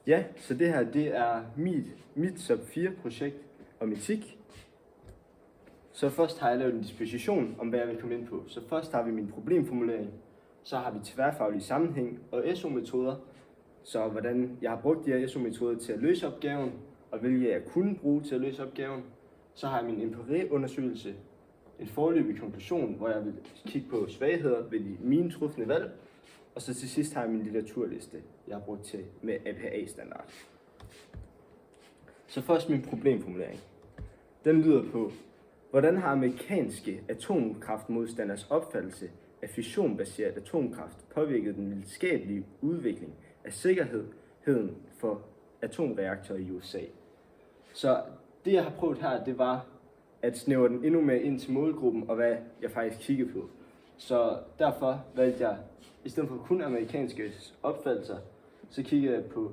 Ja, så det her, det er mit sub 4 projekt om etik. Så først har jeg lavet en disposition om, hvad jeg vil komme ind på. Så først har vi min problemformulering, så har vi tværfaglig sammenhæng og SO-metoder. Så hvordan jeg har brugt de her SO-metoder til at løse opgaven, og hvilke jeg kunne bruge til at løse opgaven. Så har jeg min empiriundersøgelse, en foreløbig konklusion, hvor jeg vil kigge på svagheder ved mine trufne valg. Og så til sidst har jeg min litteraturliste, jeg har brugt til med APA-standard. Så først min problemformulering. Den lyder på, hvordan har amerikanske atomkraftmodstanders opfattelse af fissionbaseret atomkraft påvirket den videnskabelige udvikling af sikkerheden for atomreaktorer i USA? Så det jeg har prøvet her, det var at snævre den endnu mere ind til målgruppen og hvad jeg faktisk kiggede på. Så derfor valgte jeg, i stedet for kun amerikanske opfattelser, så kiggede jeg på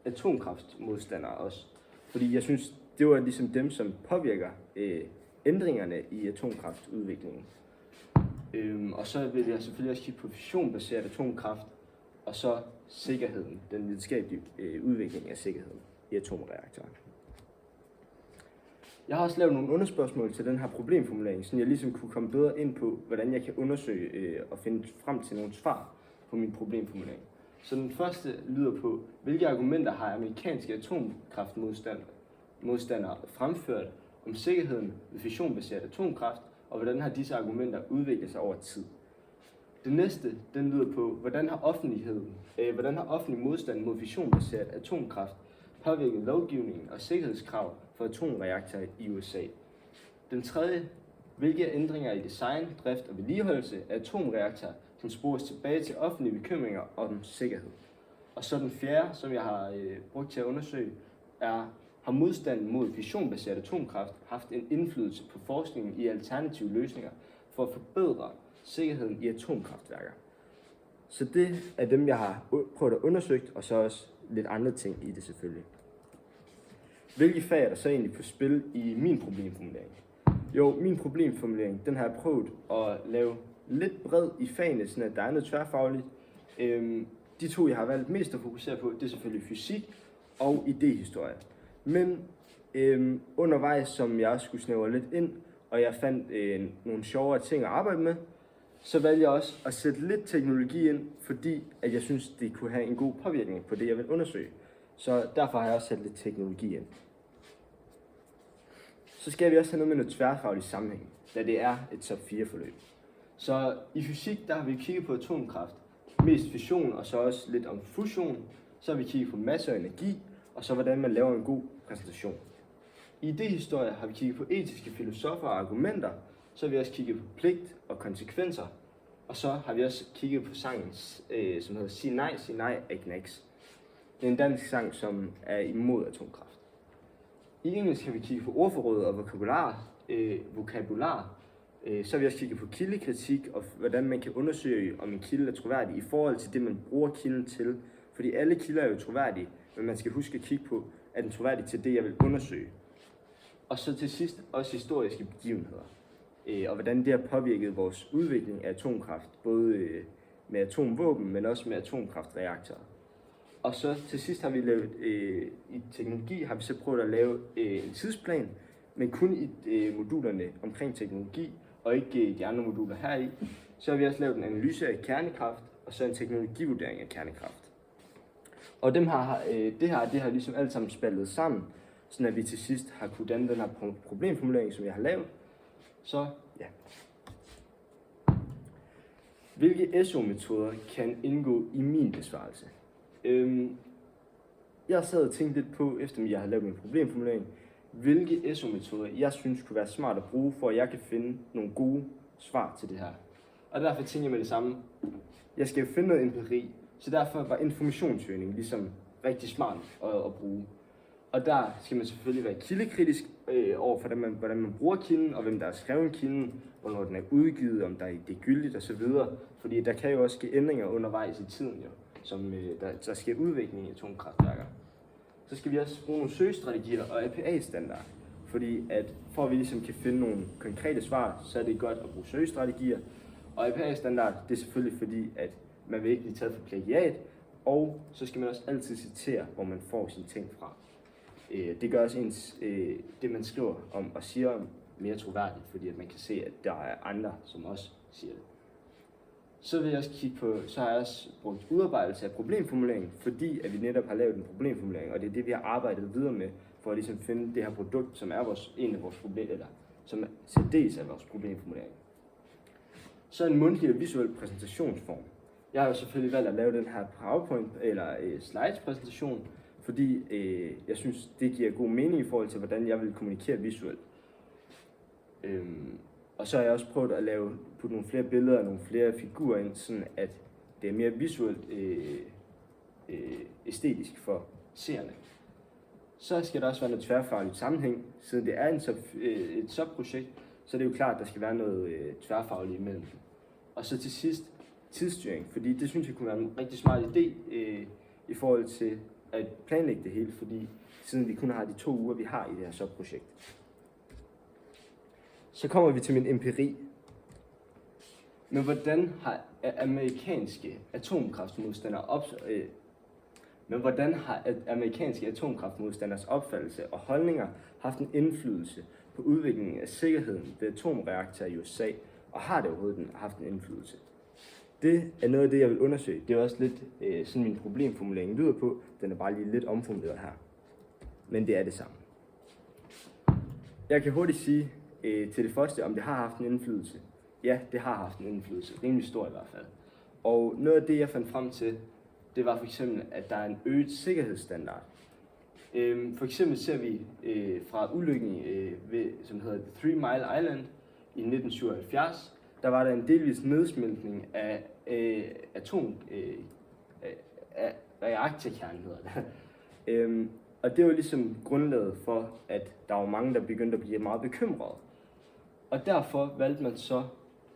atomkraftmodstandere også. Fordi jeg synes, det var ligesom dem, som påvirker ændringerne i atomkraftudviklingen. Og så vil jeg selvfølgelig også kigge på fissionbaseret atomkraft, og så sikkerheden, den videnskabelige udvikling af sikkerheden i atomreaktorer. Jeg har også lavet nogle underspørgsmål til den her problemformulering, så jeg ligesom kunne komme bedre ind på, hvordan jeg kan undersøge og finde frem til nogle svar på min problemformulering. Så den første lyder på, hvilke argumenter har amerikanske atomkraftmodstandere fremført om sikkerheden ved fissionbaseret atomkraft, og hvordan har disse argumenter udviklet sig over tid. Det næste, den lyder på, hvordan har offentlig modstand mod fissionbaseret atomkraft påvirket lovgivningen og sikkerhedskrav for atomreaktorer i USA. Den tredje, hvilke ændringer i design, drift og vedligeholdelse af atomreaktorer kan spores tilbage til offentlige bekymringer om sikkerhed. Og så den fjerde, som jeg har brugt til at undersøge, har modstanden mod fissionbaseret atomkraft haft en indflydelse på forskningen i alternative løsninger for at forbedre sikkerheden i atomkraftværker. Så det er dem, jeg har prøvet at undersøge, og så også lidt andre ting i det selvfølgelig. Hvilke fag er der så egentlig på spil i min problemformulering? Jo, min problemformulering, den har jeg prøvet at lave lidt bred i fagene, så der er noget tværfagligt. De to, jeg har valgt mest at fokusere på, det er selvfølgelig fysik og idehistorie. Men undervejs, som jeg også skulle snævre lidt ind, og jeg fandt nogle sjovere ting at arbejde med, så valgte jeg også at sætte lidt teknologi ind, fordi at jeg synes, det kunne have en god påvirkning på det, jeg vil undersøge. Så derfor har jeg også sat lidt teknologi ind. Så skal vi også have noget med noget tværfaglig sammenhæng, da det er et sub 4 forløb. Så i fysik, der har vi kigget på atomkraft, mest fission og så også lidt om fusion. Så har vi kigget på masse og energi, og så hvordan man laver en god præsentation. I idehistorie har vi kigget på etiske filosofer og argumenter, så har vi også kigget på pligt og konsekvenser, og så har vi også kigget på sangen, som hedder Sig nej, Agnex. Det er en dansk sang, som er imod atomkraft. I engelsk har vi kigget på ordforråd og vokabular. Så har vi også kigget på kildekritik og hvordan man kan undersøge, om en kilde er troværdig i forhold til det, man bruger kilden til. Fordi alle kilder er jo troværdige, men man skal huske at kigge på, er den troværdig til det, jeg vil undersøge. Og så til sidst også historiske begivenheder. Og hvordan det har påvirket vores udvikling af atomkraft, både med atomvåben, men også med atomkraftreaktorer. Og så til sidst har vi lavet, i teknologi har vi så prøvet at lave en tidsplan, men kun i modulerne omkring teknologi, og ikke de andre moduler heri. Så har vi også lavet en analyse af kernekraft, og så en teknologivurdering af kernekraft. Og det har ligesom alt sammen spaltet sammen, så at vi til sidst har kunnet danne den her problemformulering, som jeg har lavet. Så ja. Hvilke SO-metoder kan indgå i min besvarelse? Jeg sad og tænkte lidt på, efter jeg har lavet min problemformulering, hvilke SO-metoder jeg synes kunne være smart at bruge, for at jeg kan finde nogle gode svar til det her. Og derfor tænker jeg med det samme. Jeg skal jo finde noget empiri, så derfor var informationssøgning ligesom rigtig smart at bruge. Og der skal man selvfølgelig være kildekritisk over for, hvordan man bruger kilden, og hvem der har skrevet kilden, hvornår den er udgivet, om det er gyldigt osv. Fordi der kan jo også ske ændringer undervejs i tiden, jo, som der sker udvikling i atomkraftværker. Så skal vi også bruge nogle søgestrategier og APA-standard. Fordi at for at vi ligesom kan finde nogle konkrete svar, så er det godt at bruge søgestrategier. Og APA-standard, det er selvfølgelig fordi, at man vil ikke blive taget for plagiat, Og så skal man også altid citere, hvor man får sine ting fra. Det gør også det, man skriver om og siger om, mere troværdigt, fordi at man kan se, at der er andre, som også siger det. Så vil jeg også kigge på, så har jeg også brugt udarbejdelse af problemformulering, fordi at vi netop har lavet en problemformulering, og det er det, vi har arbejdet videre med, for at ligesom finde det her produkt, som er en af vores problemer, eller som er særdeles af vores problemformulering. Så en mundtlig og visuel præsentationsform. Jeg har jo selvfølgelig valgt at lave den her PowerPoint eller slides præsentation, fordi jeg synes, det giver god mening i forhold til, hvordan jeg vil kommunikere visuelt. Og så har jeg også prøvet at putte nogle flere billeder og nogle flere figurer ind, sådan at det er mere visuelt æstetisk for seerne. Så skal der også være noget tværfagligt sammenhæng, siden det er et subprojekt, så er det jo klart, at der skal være noget tværfagligt imellem. Og så til sidst tidsstyring, fordi det synes jeg kunne være en rigtig smart idé i forhold til at planlægge det hele, fordi siden vi kun har de 2 uger, vi har i det her subprojekt. Så kommer vi til min empiri. Men hvordan har amerikanske atomkraftmodstanders opfattelse og holdninger haft en indflydelse på udviklingen af sikkerheden ved atomreaktorer i USA, og har det overhovedet haft en indflydelse? Det er noget af det, jeg vil undersøge. Det er også lidt sådan min problemformulering lyder på. Den er bare lige lidt omformuleret her. Men det er det samme. Jeg kan hurtigt sige til det første, om det har haft en indflydelse. Ja, det har haft en indflydelse. Rimelig stor i hvert fald. Og noget af det, jeg fandt frem til, det var for eksempel, at der er en øget sikkerhedsstandard. For eksempel ser vi fra ulykken som hedder Three Mile Island i 1977, der var der en delvis nedsmeltning af reaktorkernen, hedder det. Og det var ligesom grundlaget for, at der var mange, der begyndte at blive meget bekymrede. Og derfor valgte man så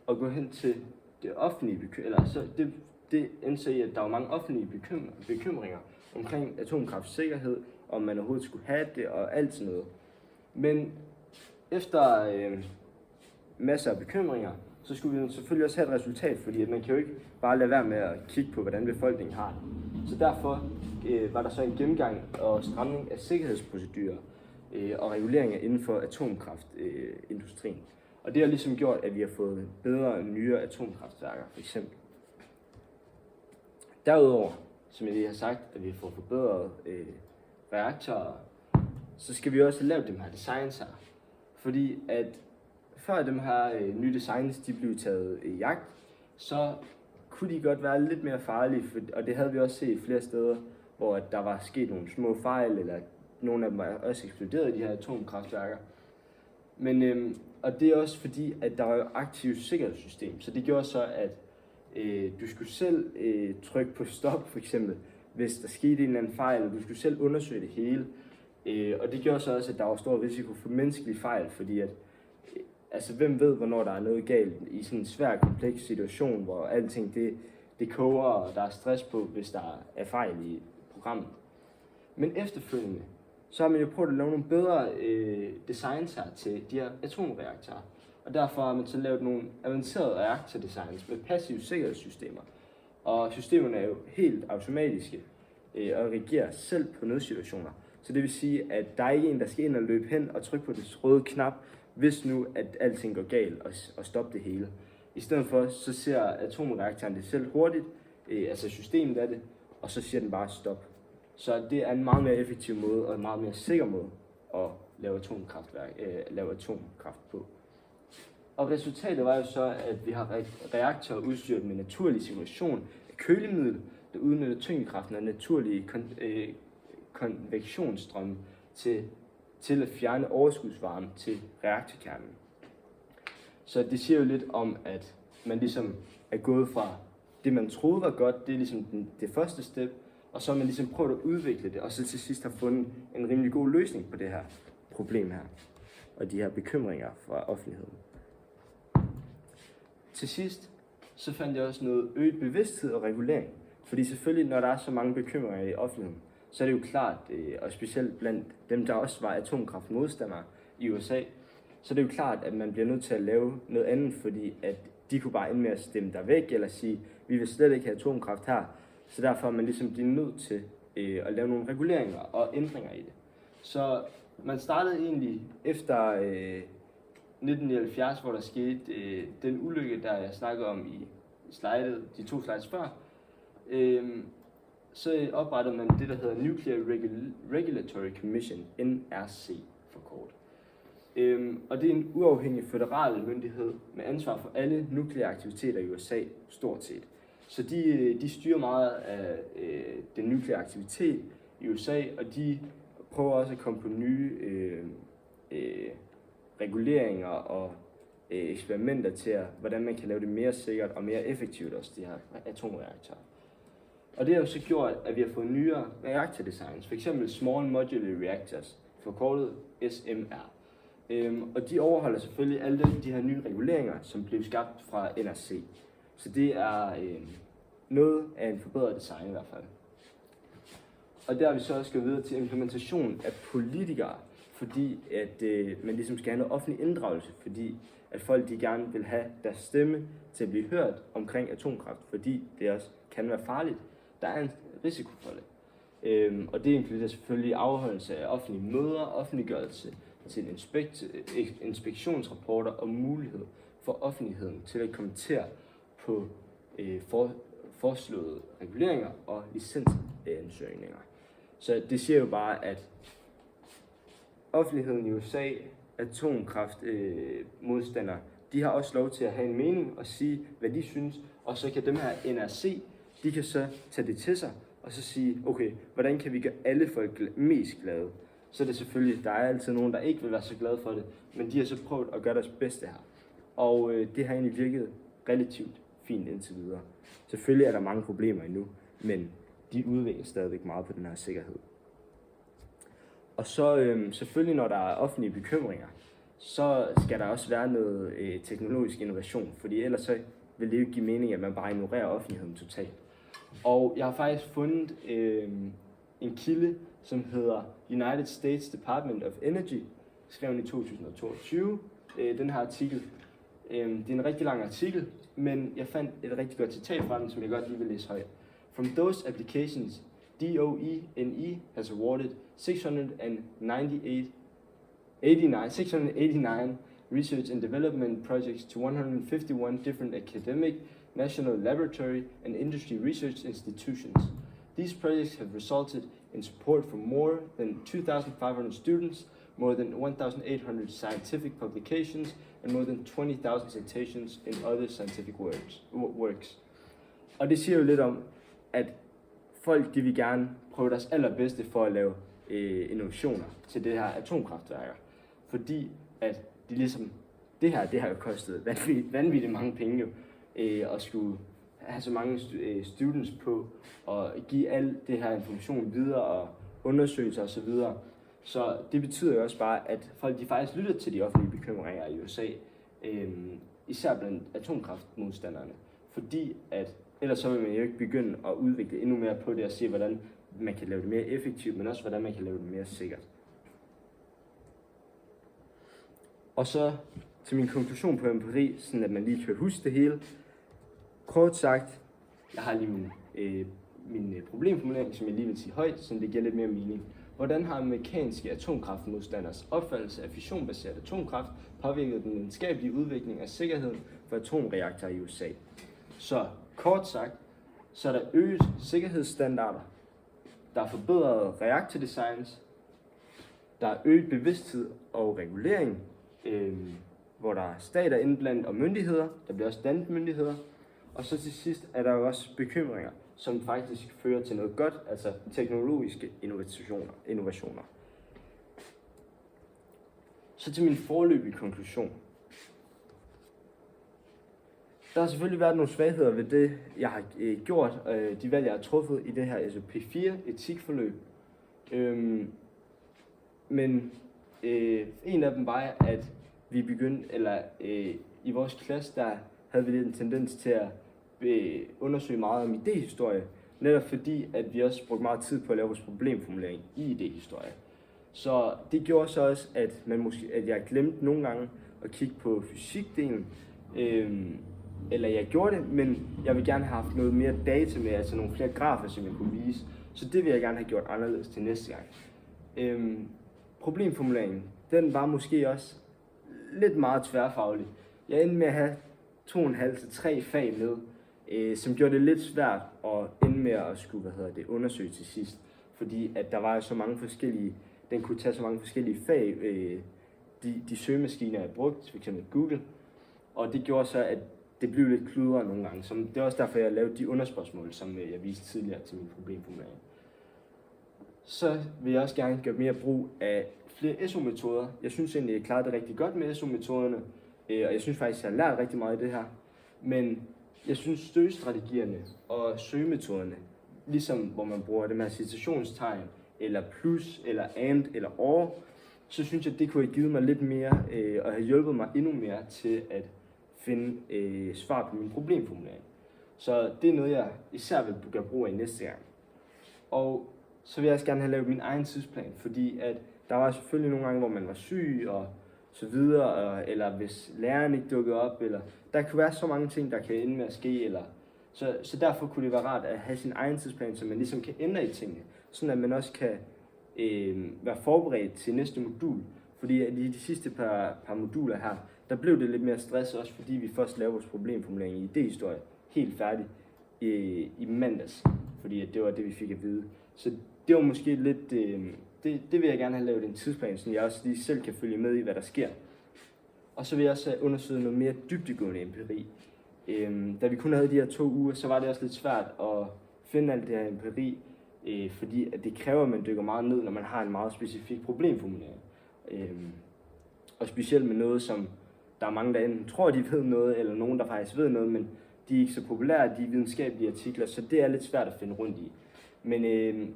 at gå hen til det offentlige, det indså i, at der var mange offentlige bekymringer omkring atomkraftsikkerhed, om man overhovedet skulle have det og alt sådan noget. Men efter masser af bekymringer, så skulle vi selvfølgelig også have et resultat, fordi at man kan jo ikke bare lade være med at kigge på, hvordan befolkningen har det. Så derfor var der så en gennemgang og stramning af sikkerhedsprocedurer og reguleringer inden for atomkraftindustrien. Og det har ligesom gjort, at vi har fået bedre og nyere atomkraftværker, for eksempel. Derudover, som jeg lige har sagt, at vi får forbedret reaktorer, så skal vi også lave dem her designs her. Fordi at før dem her nye designs de blev taget i jagt, så kunne de godt være lidt mere farlige, og det havde vi også set flere steder, hvor der var sket nogle små fejl, eller nogle af dem var også eksploderet i de her atomkraftværker. Men, og det er også fordi, at der var jo aktivt sikkerhedssystem, så det gjorde så, at du skulle selv trykke på stop, for eksempel, hvis der skete en eller anden fejl, og du skulle selv undersøge det hele. Og det gjorde så også, at der var stor risiko for menneskelige fejl, fordi at altså, hvem ved, hvornår der er noget galt i sådan en svær, kompleks situation, hvor alting det koger, og der er stress på, hvis der er fejl i programmet. Men efterfølgende, så har man jo prøvet at lave nogle bedre designs her til de her atomreaktorer. Og derfor har man så lavet nogle avancerede reaktordesigns med passive sikkerhedssystemer. Og systemerne er jo helt automatiske og reagerer selv på nødsituationer. Så det vil sige, at der er ikke en, der skal ind og løbe hen og trykke på den røde knap, hvis nu at alting går galt og stoppe det hele. I stedet for, så ser atomreaktoren det selv hurtigt, altså systemet af det, og så siger den bare stop. Så det er en meget mere effektiv måde og en meget mere sikker måde at lave atomkraft på. Og resultatet var jo så, at vi har reaktorer udstyret med naturlig cirkulation af kølemiddel, der udnytter tyngdekraften af naturlige konvektionsstrømme til at fjerne overskudsvarme til reaktorkernen. Så det siger jo lidt om, at man ligesom er gået fra det, man troede var godt, det er ligesom det første step, og så har man ligesom prøvet at udvikle det, og så til sidst har fundet en rimelig god løsning på det her problem her, og de her bekymringer fra offentligheden. Til sidst, så fandt jeg også noget øget bevidsthed og regulering, fordi selvfølgelig, når der er så mange bekymringer i offentligheden, så er det jo klart, og specielt blandt dem, der også var atomkraftmodstandere i USA, så er det jo klart, at man bliver nødt til at lave noget andet, fordi at de kunne bare ende med at stemme der væk, eller sige, vi vil slet ikke have atomkraft her. Så derfor er man ligesom blive nødt til at lave nogle reguleringer og ændringer i det. Så man startede egentlig efter 1979, hvor der skete den ulykke, der jeg snakkede om i slidet, de 2 slides før. Så oprettede man det, der hedder Nuclear Regulatory Commission, NRC for kort. Og det er en uafhængig føderal myndighed med ansvar for alle nukleare aktiviteter i USA, stort set. Så de styrer meget af den nukleare aktivitet i USA, og de prøver også at komme på nye reguleringer og eksperimenter til, hvordan man kan lave det mere sikkert og mere effektivt også, de her atomreaktorer. Og det har jo så gjort, at vi har fået nyere reaktordesigns, f.eks. Small Modular Reactors, forkortet SMR. Og de overholder selvfølgelig alle de her nye reguleringer, som blev skabt fra NRC. Så det er noget af en forbedret design i hvert fald. Og der har vi så også gået videre til implementation af politikere, fordi at man ligesom skal have noget offentlig inddragelse, fordi at folk de gerne vil have deres stemme til at blive hørt omkring atomkraft, fordi det også kan være farligt. Der er en risiko for det. Og det inkluderer selvfølgelig afholdelse af offentlige møder, offentliggørelse til inspektionsrapporter og mulighed for offentligheden til at kommentere på foreslåede reguleringer og licensansøgninger. Så det siger jo bare, at offentligheden i USA, atomkraftmodstandere, de har også lov til at have en mening og sige, hvad de synes, og så kan dem her NRC, de kan så tage det til sig og så sige, okay, hvordan kan vi gøre alle folk mest glade? Så er det selvfølgelig, der er altid nogen, der ikke vil være så glade for det, men de har så prøvet at gøre deres bedste her. Og det har egentlig virket relativt fint indtil videre. Selvfølgelig er der mange problemer endnu, men de udvikler stadigvæk meget på den her sikkerhed. Og så selvfølgelig, når der er offentlige bekymringer, så skal der også være noget teknologisk innovation, fordi ellers så vil det jo ikke give mening, at man bare ignorerer offentligheden totalt. Og jeg har faktisk fundet en kilde, som hedder United States Department of Energy, skrevet i 2022, den her artikel. Det er en rigtig lang artikel, men jeg fandt et rigtig godt citat fra den, som jeg godt lige vil læse højt. From those applications, DOE has awarded 689 research and development projects to 151 different academic, national laboratory, and industry research institutions. These projects have resulted in support for more than 2,500 students, more than 1,800 scientific publications, and more than 20,000 citations in other scientific works. Og det siger jo lidt om, at folk de vil gerne prøve deres allerbedste for at lave innovationer til det her atomkraftværker. Fordi at de ligesom, det har jo kostet vanvittigt mange penge jo, at skulle have så mange students på og give al det her information videre og undersøgelser osv. Så det betyder jo også bare, at folk de faktisk lytter til de offentlige bekymringer i USA, især blandt atomkraftmodstanderne. Fordi at ellers så vil man jo ikke begynde at udvikle endnu mere på det og se, hvordan man kan lave det mere effektivt, men også hvordan man kan lave det mere sikkert. Og så til min konklusion på empiri, sådan at man lige kan huske det hele. Kort sagt, jeg har lige min problemformulering, som jeg lige vil sige højt, så det giver lidt mere mening. Hvordan har amerikanske atomkraftmodstanders opfattelse af fissionbaseret atomkraft påvirket den videnskabelige udvikling af sikkerheden for atomreaktorer i USA? Så kort sagt, så er der øget sikkerhedsstandarder, der er forbedrede reaktordesigns, der er øget bevidsthed og regulering, hvor der er stater indblandet og myndigheder, der bliver også dannet myndigheder, og så til sidst er der jo også bekymringer, som faktisk fører til noget godt, altså teknologiske innovationer. Så til min foreløbige konklusion. Der har selvfølgelig været nogle svagheder ved det, jeg har gjort, de valg, jeg har truffet i det her SOP4 etikforløb. Men en af dem var, at vi begyndte, i vores klasse, der havde vi lidt en tendens til at undersøge meget om idéhistorie, netop fordi, at vi også brugte meget tid på at lave vores problemformulering i idéhistorie. Så det gjorde så også, at jeg glemte nogle gange at kigge på fysikdelen, eller jeg gjorde det, men jeg vil gerne have haft noget mere data med, altså nogle flere grafer, som jeg kunne vise. Så det vil jeg gerne have gjort anderledes til næste gang. Problemformuleringen, den var måske også lidt meget tværfaglig. Jeg endte med at have 2,5 til 3 fag med, som gjorde det lidt svært at ende med at skulle undersøge til sidst. Fordi at der var så mange forskellige, den kunne tage så mange forskellige fag, de søgemaskiner jeg brugte, f.eks. Google. Og det gjorde så, at det blev lidt kludret nogle gange. Så det er også derfor, jeg lavede de underspørgsmål, som jeg viste tidligere til min problemformulering. Så vil jeg også gerne gøre mere brug af flere SO-metoder. Jeg synes egentlig, jeg klarede det rigtig godt med SO-metoderne, og jeg synes faktisk, jeg har lært rigtig meget af det her. Men jeg synes, søgestrategierne og søgemetoderne, ligesom hvor man bruger det med citationstegn, eller plus, eller and, eller or, så synes jeg, det kunne have givet mig lidt mere, og have hjulpet mig endnu mere til at finde svar på min problemformulering. Så det er noget, jeg især vil gøre brug af næste gang. Og så vil jeg også gerne have lavet min egen tidsplan, fordi at der var selvfølgelig nogle gange, hvor man var syg og så videre, eller hvis læreren ikke dukkede op, eller der kunne være så mange ting, der kan ende med at ske, eller så derfor kunne det være rart at have sin egen tidsplan, så man ligesom kan ændre i tingene, sådan at man også kan være forberedt til næste modul. Fordi at i de sidste par moduler her, der blev det lidt mere stress, også fordi vi først lavede vores problemformulering i idéhistorie helt færdig i mandags, fordi at det var det, vi fik at vide. Så det var måske lidt, det vil jeg gerne have lavet en tidsplan, så jeg også lige selv kan følge med i, hvad der sker. Og så vil jeg også undersøge noget mere dybdegående empiri. Da vi kun havde de her 2 uger, så var det også lidt svært at finde alt det her empiri, fordi at det kræver, at man dykker meget ned, når man har en meget specifik problemformulering. Og specielt med noget, som der er mange, der enten tror, de ved noget, eller nogen, der faktisk ved noget, men de er ikke så populære, de videnskabelige artikler, så det er lidt svært at finde rundt i. Men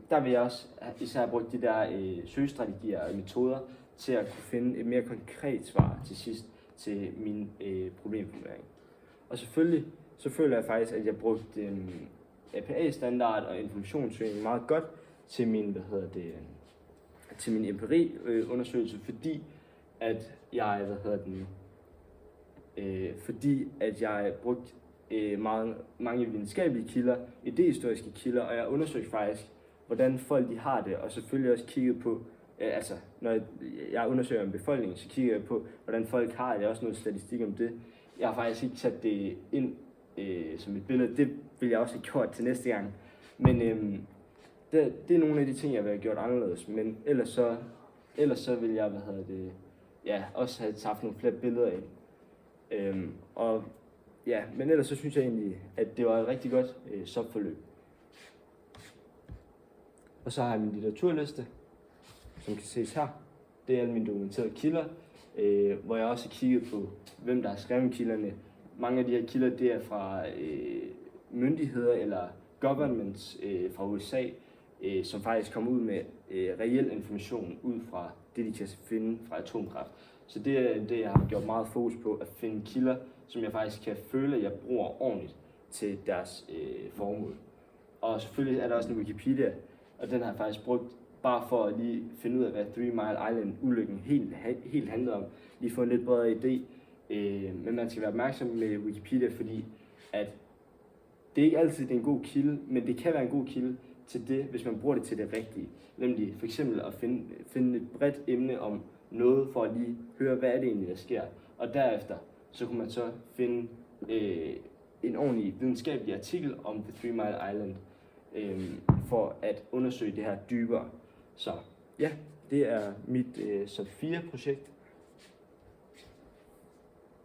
der vil jeg også især bruge de der søgestrategier og metoder til at kunne finde et mere konkret svar til sidst til min problemformulering. Og selvfølgelig, så føler jeg faktisk, at jeg brugte APA-standard og informationssøgning meget godt til min, til min empiriundersøgelse, fordi at jeg, fordi at jeg brugte mange videnskabelige kilder, idehistoriske kilder, og jeg undersøgte faktisk, hvordan folk de har det, og selvfølgelig også kigget på, altså når jeg undersøger en befolkning, så kigger jeg på, hvordan folk har det, også noget statistik om det. Jeg har faktisk ikke sat det ind som et billede, det vil jeg også have gjort til næste gang, men det er nogle af de ting, jeg vil have gjort anderledes, men ellers så vil jeg, også have haft nogle flere billeder ind. Og ja, men ellers så synes jeg egentlig, at det var et rigtig godt forløb. Og så har jeg min litteraturliste, som kan ses her. Det er alle mine dokumenterede kilder, hvor jeg også har kigget på, hvem der har skrevet kilderne. Mange af de her kilder, det er fra myndigheder eller governments fra USA, som faktisk kommer ud med reel information ud fra det, de kan finde fra atomkraft. Så det er det, jeg har gjort meget fokus på, at finde kilder, som jeg faktisk kan føle, at jeg bruger ordentligt til deres formål. Og selvfølgelig er der også en Wikipedia, og den har jeg faktisk brugt bare for at lige finde ud af, hvad 3 Mile Island-ulykken helt handlede om. Lige få en lidt bredere idé. Men man skal være opmærksom med Wikipedia, fordi at det er ikke altid det er en god kilde, men det kan være en god kilde til det, hvis man bruger det til det rigtige. Nemlig for eksempel at finde et bredt emne om noget, for at lige høre, hvad er det egentlig, der sker. Og derefter, så kunne man så finde en ordentlig videnskabelig artikel om The 3 Mile Island, for at undersøge det her dybere. Så ja, det er mit SOP 4-projekt.